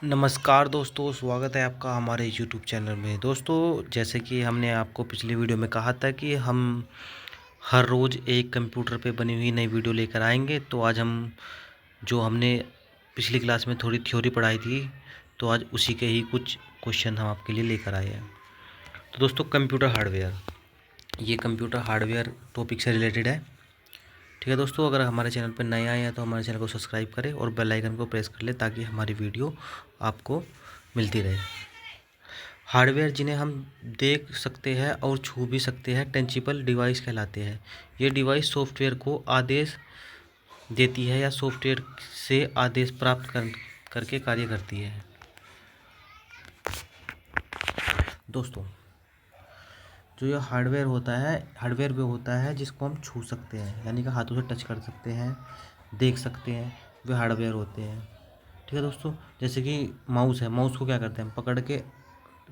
नमस्कार दोस्तों, स्वागत है आपका हमारे यूट्यूब चैनल में। दोस्तों, जैसे कि हमने आपको पिछली वीडियो में कहा था कि हम हर रोज़ एक कंप्यूटर पे बनी हुई नई वीडियो लेकर आएंगे। तो आज हम जो हमने पिछली क्लास में थोड़ी थ्योरी पढ़ाई थी, तो आज उसी के ही कुछ क्वेश्चन हम आपके लिए लेकर आए हैं। तो दोस्तों, कंप्यूटर हार्डवेयर, ये कंप्यूटर हार्डवेयर टॉपिक से रिलेटेड है। ठीक है दोस्तों, अगर हमारे चैनल पर नए आए हैं तो हमारे चैनल को सब्सक्राइब करें और बेल आइकन को प्रेस कर लें ताकि हमारी वीडियो आपको मिलती रहे। हार्डवेयर जिन्हें हम देख सकते हैं और छू भी सकते हैं, टेंजिबल डिवाइस कहलाते हैं। ये डिवाइस सॉफ्टवेयर को आदेश देती है या सॉफ्टवेयर से आदेश प्राप्त करके कार्य करती है। दोस्तों, जो ये हार्डवेयर होता है, हार्डवेयर वो होता है जिसको हम छू सकते हैं, यानी कि हाथों से टच कर सकते हैं, देख सकते हैं, वे हार्डवेयर होते हैं। ठीक है दोस्तों, जैसे कि माउस है, माउस को क्या करते हैं, हम पकड़ के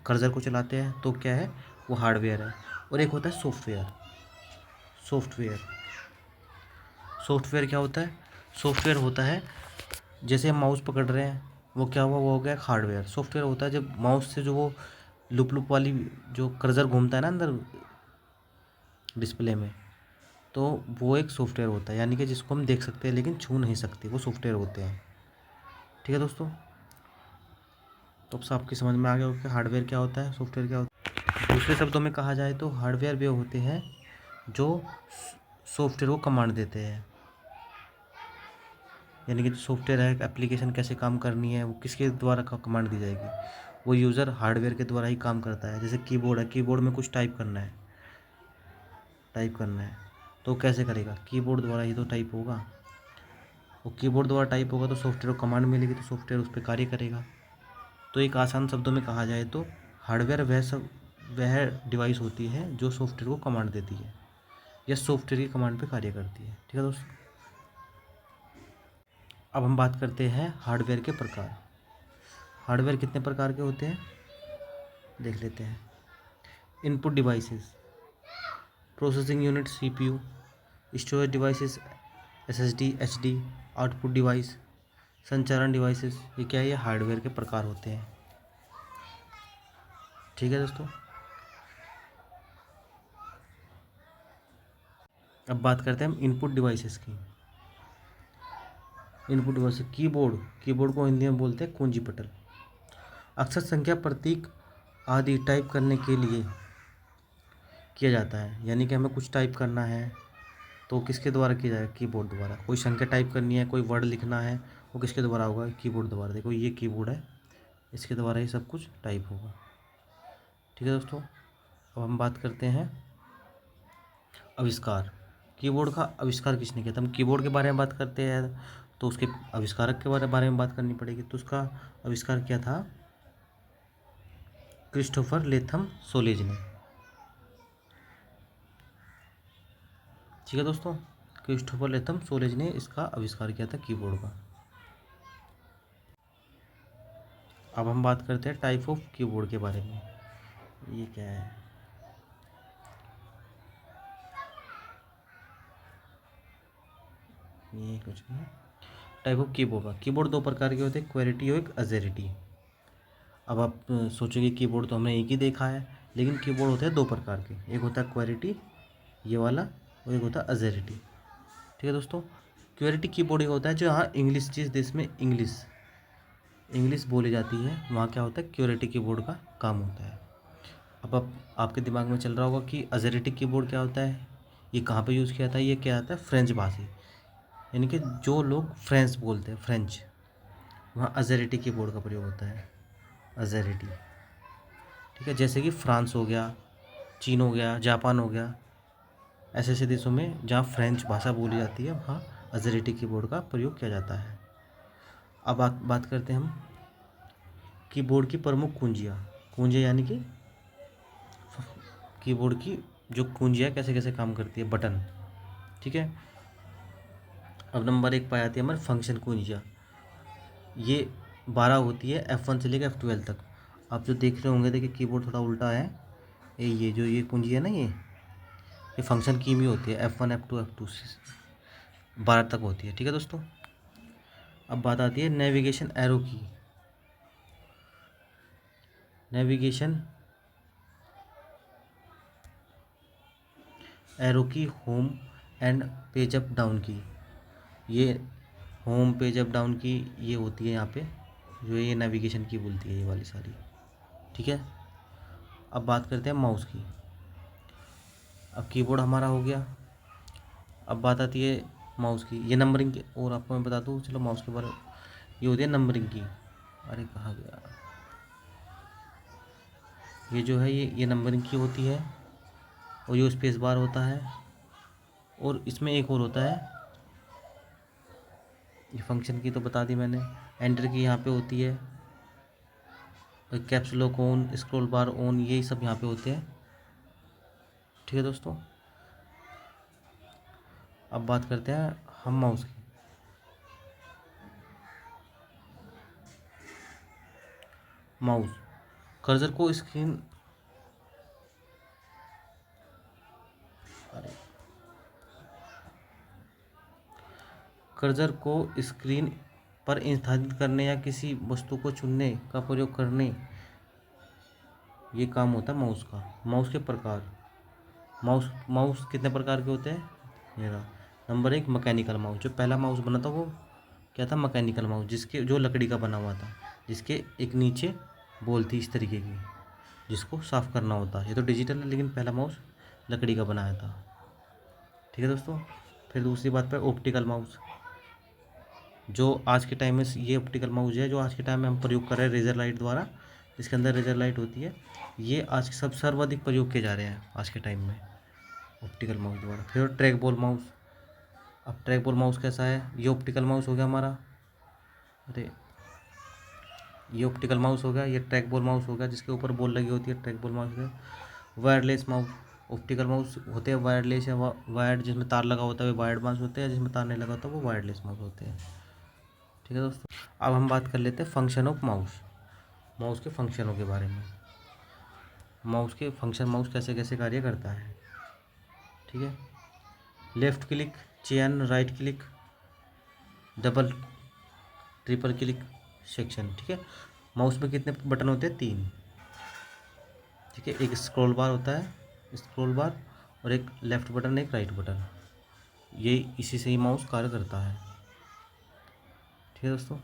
कर्सर को चलाते हैं, तो क्या है, वो हार्डवेयर है। और एक होता है सॉफ्टवेयर। सॉफ्टवेयर सॉफ्टवेयर क्या होता है? सॉफ्टवेयर होता है, जैसे हम माउस पकड़ रहे हैं, वो क्या हुआ, वो हो गया हार्डवेयर। सॉफ्टवेयर होता है जब माउस से जो वो लुप लुप वाली जो कर्सर घूमता है ना अंदर डिस्प्ले में, तो वो एक सॉफ्टवेयर होता है, यानी कि जिसको हम देख सकते हैं लेकिन छू नहीं सकते, वो सॉफ्टवेयर होते हैं। ठीक है दोस्तों, तो अब आपकी समझ में आ गया होगा कि हार्डवेयर क्या होता है, सॉफ्टवेयर क्या होता है। दूसरे शब्दों में कहा जाए तो हार्डवेयर वे होते हैं जो सॉफ्टवेयर को कमांड देते हैं, यानी कि जो सॉफ्टवेयर है, एप्लीकेशन कैसे काम करनी है, वो किसके द्वारा कमांड दी जाएगी, वो यूज़र हार्डवेयर के द्वारा ही काम करता है। जैसे कीबोर्ड है, कीबोर्ड में कुछ टाइप करना है तो कैसे करेगा, कीबोर्ड द्वारा ही तो टाइप होगा। वो कीबोर्ड द्वारा टाइप होगा तो सॉफ्टवेयर को कमांड मिलेगी, तो सॉफ्टवेयर उस पर कार्य करेगा। तो एक आसान शब्दों में कहा जाए तो हार्डवेयर वह डिवाइस होती है जो सॉफ्टवेयर को कमांड देती है या सॉफ्टवेयर की कमांड पे कार्य करती है। ठीक है दोस्तों, अब हम बात करते हैं हार्डवेयर के प्रकार। हार्डवेयर कितने प्रकार के होते हैं देख लेते हैं। Input devices, processing unit CPU, storage devices SSD HD, output device, संचारण डिवाइसेस, ये क्या है, ये हार्डवेयर के प्रकार होते हैं। ठीक है दोस्तों, अब बात करते हैं हम इनपुट डिवाइसेस की। इनपुट डिवाइस, कीबोर्ड को हिंदी में बोलते हैं कुंजी पटल। अक्षर, संख्या, प्रतीक आदि टाइप करने के लिए किया जाता है, यानी कि हमें कुछ टाइप करना है तो किसके द्वारा किया जाएगा, कीबोर्ड द्वारा। कोई संख्या टाइप करनी है, कोई वर्ड लिखना है, वो किसके द्वारा होगा, कीबोर्ड द्वारा। देखो ये कीबोर्ड है, इसके द्वारा ही सब कुछ टाइप होगा। ठीक है दोस्तों, अब हम बात करते हैं आविष्कार। कीबोर्ड का आविष्कार किसने किया था? हम कीबोर्ड के बारे में बात करते हैं तो उसके आविष्कारक के बारे में बात करनी पड़ेगी। तो उसका आविष्कार क्या था? क्रिस्टोफर लेथम सोलेज ने। ठीक है दोस्तों, क्रिस्टोफर लेथम सोलेज ने इसका आविष्कार किया था, कीबोर्ड का। अब हम बात करते हैं टाइप ऑफ कीबोर्ड के बारे में। ये क्या है? ये कुछ नहीं। टाइप ऑफ कीबोर्ड का, कीबोर्ड दो प्रकार के होते हैं, क्वेलिटी और एक अजेरिटी। अब आप सोचोगे कीबोर्ड तो हमने एक ही देखा है, लेकिन कीबोर्ड होते हैं दो प्रकार के, एक होता है क्वेलिटी ये वाला, और एक होता है अजेरिटी। ठीक है दोस्तों, क्वेलिटी कीबोर्ड एक होता है जो यहाँ इंग्लिश, जिस देश में इंग्लिश बोली जाती है वहाँ क्या होता है, क्वेलिटी कीबोर्ड का काम होता है। अब आपके दिमाग में चल रहा होगा कि अजेरिटी कीबोर्ड क्या होता है, ये कहाँ पे यूज़ किया था। ये क्या आता है, फ्रेंच भाषी, यानी कि जो लोग फ्रेंच बोलते हैं, फ्रेंच, वहाँ अजेरिटी कीबोर्ड का प्रयोग होता है, अजेरिटी। ठीक है, जैसे कि फ्रांस हो गया, चीन हो गया, जापान हो गया, ऐसे ऐसे देशों में जहाँ फ्रेंच भाषा बोली जाती है वहाँ अजेरिटी कीबोर्ड का प्रयोग किया जाता है। अब बात करते हैं हम कीबोर्ड की प्रमुख कुंजियाँ यानी कि कीबोर्ड की जो कुंजियाँ कैसे कैसे काम करती है, बटन। ठीक है, अब नंबर 1 पाई जाती है हमारे फंक्शन कुंजियाँ। ये 12 होती है, F1 से लेकर F12 तक। आप जो देख रहे होंगे, देखिए कीबोर्ड थोड़ा उल्टा है, ये कुंजी है ना, ये फंक्शन की में होती है, F1 F2 F2 से 12 तक होती है। ठीक है दोस्तों, अब बात आती है नेविगेशन एरो की। नेविगेशन एरो की, home and page up down की। ये होम पेज अप डाउन की ये होती है यहाँ पे, जो ये नेविगेशन की बोलती है ये वाली सारी। ठीक है, अब बात करते हैं माउस की। अब कीबोर्ड हमारा हो गया, अब बात आती है माउस की। ये नंबरिंग की, और आपको मैं बता दूँ, चलो माउस के बारे, ये होती है नंबरिंग की। अरे कहाँ गया, ये जो है ये नंबरिंग की होती है, और ये स्पेस बार होता है, और इसमें एक और होता है, ये फंक्शन की तो बता दी मैंने। एंटर की यहाँ पे होती है, caps lock on, scroll bar on, यही सब यहाँ पे होते हैं। ठीक है दोस्तों, अब बात करते हैं हम माउस की। माउस कर्सर को स्क्रीन, अरे कर्सर को स्क्रीन पर स्थापित करने या किसी वस्तु को चुनने का प्रयोग करने, ये काम होता है माउस का। माउस के प्रकार, माउस माउस कितने प्रकार के होते हैं, ये रहा। नंबर 1 मैकेनिकल माउस, जो पहला माउस बना था वो क्या था, मैकेनिकल माउस, जिसके जो लकड़ी का बना हुआ था, जिसके एक नीचे बॉल थी इस तरीके की, जिसको साफ़ करना होता है। ये तो डिजिटल है, लेकिन पहला माउस लकड़ी का बनाया था। ठीक है दोस्तों, फिर दूसरी बात पे ऑप्टिकल माउस, जो आज के टाइम में ये ऑप्टिकल माउस है, जो आज के टाइम में हम प्रयोग कर रहे हैं रेजर लाइट द्वारा, इसके अंदर रेजर लाइट होती है, ये आज सब सर्वाधिक प्रयोग किए जा रहे हैं आज के टाइम में ऑप्टिकल माउस द्वारा। फिर ट्रैक बॉल माउस, अब ट्रैक बॉल माउस कैसा है, ये ऑप्टिकल माउस हो गया हमारा, अरे ये ऑप्टिकल माउस हो गया, ये ट्रैक बॉल माउस हो गया, जिसके ऊपर बॉल लगी होती है, ट्रैक बॉल माउस है। वायरलेस माउस, ऑप्टिकल माउस होते हैं वायरलेस या वायर्ड, जिसमें तार लगा होता है वो वायर्ड माउस होते हैं, जिसमें तार नहीं लगा होता वो वायरलेस माउस होते हैं। ठीक है दोस्तों, अब हम बात कर लेते हैं फंक्शन ऑफ माउस, माउस के फंक्शनों के बारे में। माउस के फंक्शन, माउस कैसे कैसे कार्य करता है। ठीक है, left click, chain, right click, double triple click, section. ठीक है, माउस में कितने बटन होते हैं, 3। ठीक है, एक स्क्रॉल बार होता है, स्क्रॉल बार, और एक लेफ़्ट बटन, एक राइट बटन, ये इसी से ही माउस कार्य करता है। ठीक है दोस्तों,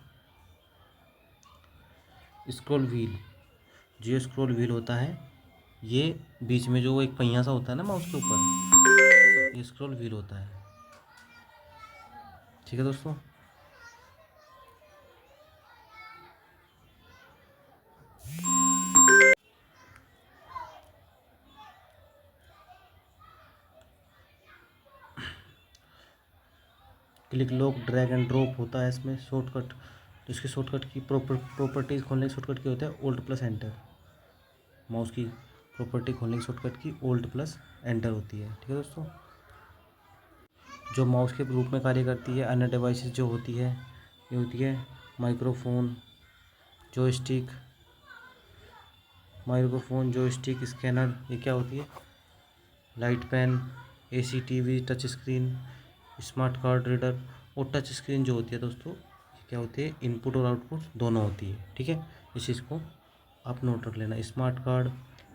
स्क्रॉल व्हील, जो स्क्रॉल व्हील होता है, ये बीच में जो एक पहिया सा होता है ना माउस के ऊपर, ये स्क्रॉल व्हील होता है। ठीक है दोस्तों, click lock, drag and drop होता है इसमें, शॉर्टकट, इसके शॉर्टकट की प्रॉपर्टीज़ खोलने की शॉर्टकट की होता है ओल्ड प्लस एंटर। माउस की प्रॉपर्टी खोलने की शॉर्टकट की ओल्ड प्लस एंटर होती है। ठीक है दोस्तों, जो माउस के रूप में कार्य करती है अन्य डिवाइसेस जो होती है, ये होती है microphone, joystick, microphone, joystick, scanner, ये क्या होती है, light pen, AC, TV, touch screen, smart card reader. और टच स्क्रीन जो होती है दोस्तों, ये क्या होती है, इनपुट और आउटपुट दोनों होती है। ठीक है, इस चीज़ को आप नोट रख लेना, smart card,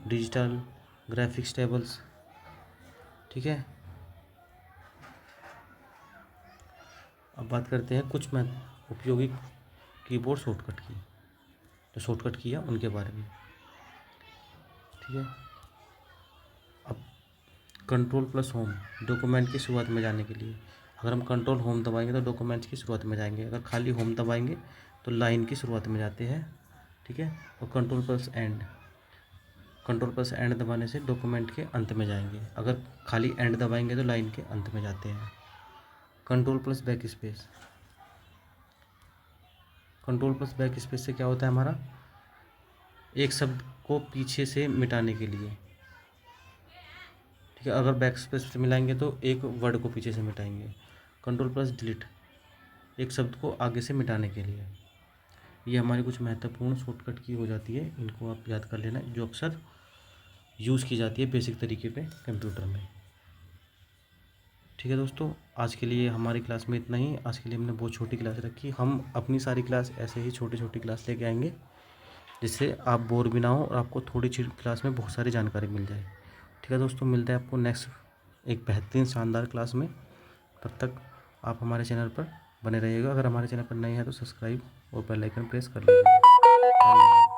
digital, graphics tables. ठीक है, अब बात करते हैं कुछ में उपयोगी कीबोर्ड शॉर्टकट की, जो शॉर्टकट की है उनके बारे में। ठीक है, अब कंट्रोल प्लस होम, डॉक्यूमेंट की शुरुआत में जाने के लिए, अगर हम कंट्रोल होम दबाएंगे तो डॉक्यूमेंट्स की शुरुआत में जाएंगे, अगर खाली होम दबाएंगे तो लाइन की शुरुआत में जाते हैं। ठीक है, और control plus and, control plus and दबाने से डॉक्यूमेंट के अंत में जाएंगे, अगर खाली एंड दबाएंगे तो लाइन के अंत में जाते हैं। Control plus back space, control plus back space से क्या होता है हमारा, एक शब्द को पीछे से मिटाने के लिए। ठीक है, अगर बैक स्पेस से मिलाएंगे तो एक वर्ड को पीछे से मिटाएंगे। कंट्रोल प्लस डिलीट, एक शब्द को आगे से मिटाने के लिए। ये हमारी कुछ महत्वपूर्ण शॉर्टकट की हो जाती है, इनको आप याद कर लेना, जो अक्सर यूज़ की जाती है बेसिक तरीके पे कंप्यूटर में। ठीक है दोस्तों, आज के लिए हमारी क्लास में इतना ही। आज के लिए हमने बहुत छोटी क्लास रखी, हम अपनी सारी क्लास ऐसे ही छोटी छोटी क्लास लेके आएंगे। जिससे आप बोर भी ना हो और आपको थोड़ी सी क्लास में बहुत सारी जानकारी मिल जाए। ठीक है दोस्तों, मिलते हैं आपको नेक्स्ट एक बेहतरीन शानदार क्लास में। तब तक आप हमारे चैनल पर बने रहिएगा। अगर हमारे चैनल पर नए हैं तो सब्सक्राइब और बेल आइकन प्रेस कर लीजिएगा। धन्यवाद।